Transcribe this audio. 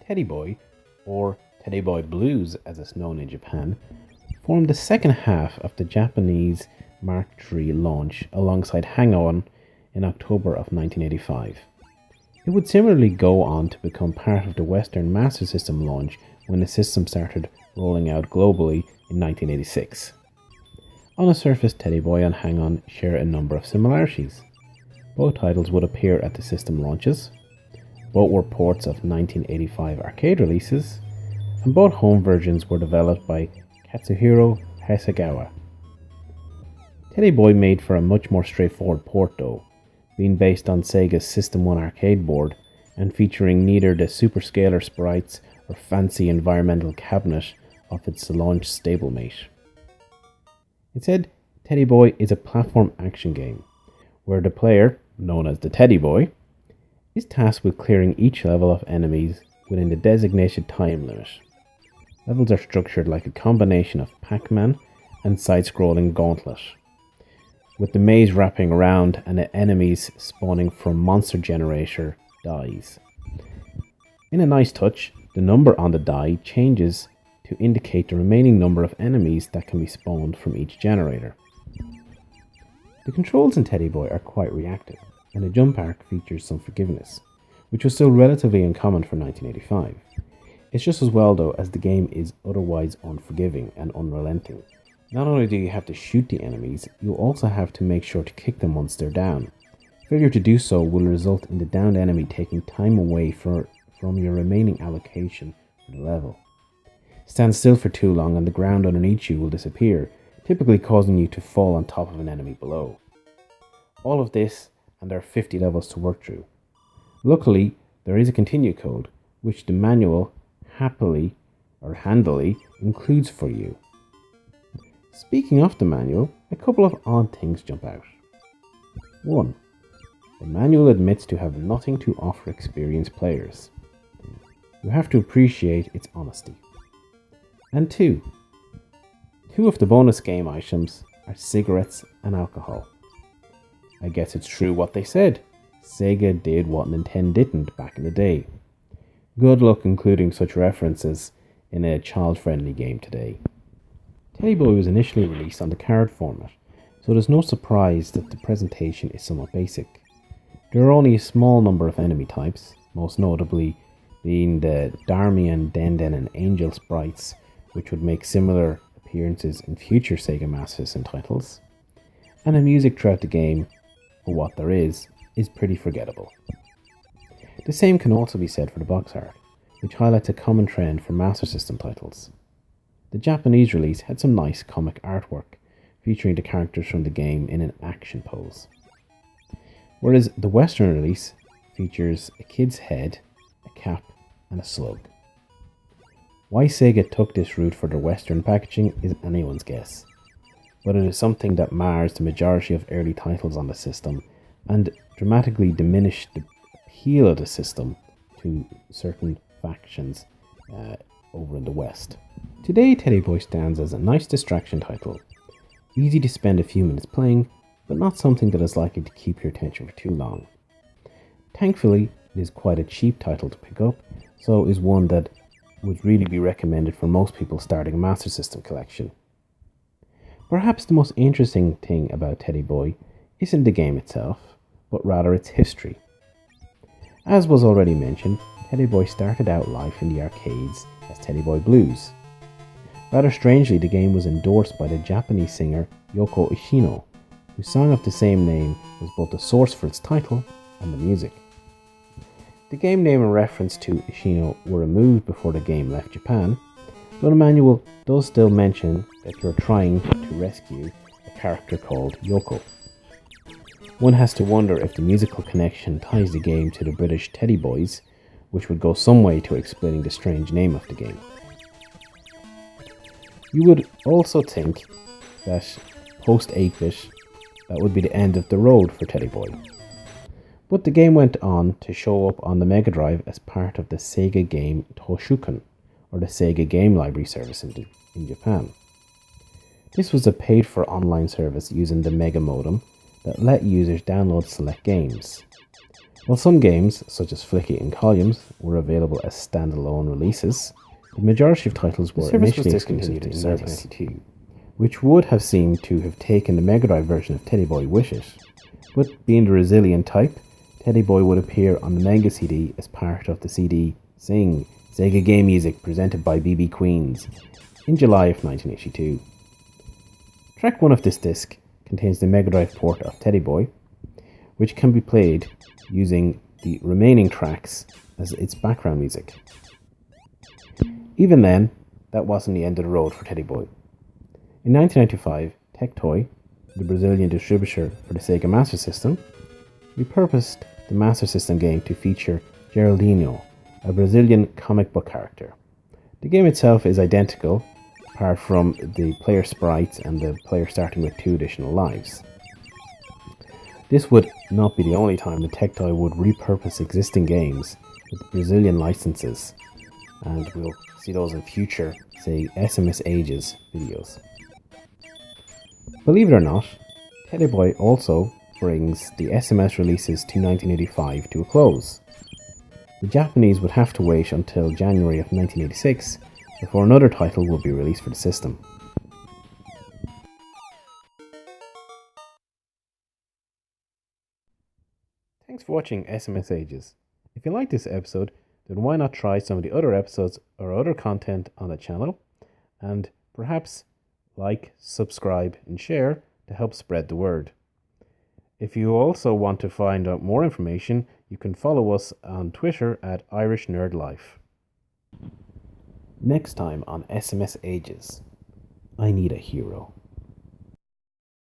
Teddy Boy, or Teddy Boy Blues as it's known in Japan, formed the second half of the Japanese Mark III launch alongside Hang On in October of 1985. It would similarly go on to become part of the Western Master System launch when the system started rolling out globally in 1986. On the surface, Teddy Boy and Hang On share a number of similarities. Both titles would appear at the system launches, both were ports of 1985 arcade releases, and both home versions were developed by Katsuhiro Hasegawa. Teddy Boy made for a much more straightforward port though, being based on Sega's System 1 arcade board and featuring neither the superscalar sprites or fancy environmental cabinet of its launch stablemate. Instead, Teddy Boy is a platform action game, where the player, known as the Teddy Boy, is tasked with clearing each level of enemies within the designated time limit. Levels are structured like a combination of Pac-Man and side-scrolling Gauntlet, with the maze wrapping around and the enemies spawning from monster generator dies. In a nice touch, the number on the die changes to indicate the remaining number of enemies that can be spawned from each generator. The controls in Teddy Boy are quite reactive, and the jump arc features some forgiveness, which was still relatively uncommon for 1985. It's just as well though, as the game is otherwise unforgiving and unrelenting. Not only do you have to shoot the enemies, you also have to make sure to kick them once they're down. Failure to do so will result in the downed enemy taking time away from your remaining allocation for the level. Stand still for too long and the ground underneath you will disappear, typically causing you to fall on top of an enemy below. All of this, and there are 50 levels to work through. Luckily, there is a continue code, which the manual handily includes for you. Speaking of the manual, a couple of odd things jump out. 1. The manual admits to have nothing to offer experienced players. You have to appreciate its honesty. And 2. Two of the bonus game items are cigarettes and alcohol. I guess it's true what they said. Sega did what Nintendo didn't back in the day. Good luck including such references in a child-friendly game today. Teddy Boy was initially released on the card format, so there's no surprise that the presentation is somewhat basic. There are only a small number of enemy types, most notably being the Darmian, Denden and Angel sprites, which would make similar appearances in future Sega Master System titles, and the music throughout the game, for what there is pretty forgettable. The same can also be said for the box art, which highlights a common trend for Master System titles. The Japanese release had some nice comic artwork, featuring the characters from the game in an action pose, whereas the Western release features a kid's head, a cap and a slug. Why Sega took this route for their Western packaging is anyone's guess, but it is something that mars the majority of early titles on the system and dramatically diminished the appeal of the system to certain factions over in the West. Today, Teddy Boy stands as a nice distraction title, easy to spend a few minutes playing, but not something that is likely to keep your attention for too long. Thankfully, it is quite a cheap title to pick up, so is one that would really be recommended for most people starting a Master System collection. Perhaps the most interesting thing about Teddy Boy isn't the game itself, but rather its history. As was already mentioned, Teddy Boy started out life in the arcades as Teddy Boy Blues. Rather strangely, the game was endorsed by the Japanese singer Yoko Ishino, whose song of the same name was both the source for its title and the music. The game name and reference to Ishino were removed before the game left Japan, but the manual does still mention that you're trying to rescue a character called Yoko. One has to wonder if the musical connection ties the game to the British Teddy Boys, which would go some way to explaining the strange name of the game. You would also think that post 8-bit, that would be the end of the road for Teddy Boy. But the game went on to show up on the Mega Drive as part of the Sega game Toshukan, or the Sega Game Library service in Japan. This was a paid-for online service using the Mega Modem that let users download select games. While some games, such as Flicky and Columns, were available as standalone releases, the majority of titles were initially discontinued in 1992, which would have seemed to have taken the Mega Drive version of Teddy Boy with it. But being the resilient type, Teddy Boy would appear on the Mega CD as part of the CD Sing, Sega Game Music presented by BB Queens in July of 1982. Track 1 of this disc contains the Mega Drive port of Teddy Boy, which can be played using the remaining tracks as its background music. Even then, that wasn't the end of the road for Teddy Boy. In 1995, Tectoy, the Brazilian distributor for the Sega Master System, repurposed the Master System game to feature Geraldinho, a Brazilian comic book character. The game itself is identical, apart from the player sprites and the player starting with 2 additional lives. This would not be the only time that Tectoy would repurpose existing games with Brazilian licenses, and we'll see those in future, say, SMS Ages videos. Believe it or not, Teddy Boy also brings the SMS releases to 1985 to a close. The Japanese would have to wait until January of 1986 before another title would be released for the system. Thanks for watching SMS Ages. If you liked this episode, then why not try some of the other episodes or other content on the channel, and perhaps like, subscribe and share to help spread the word. If you also want to find out more information, you can follow us on Twitter at Irish Nerd Life. Next time on SMS Ages, I need a hero.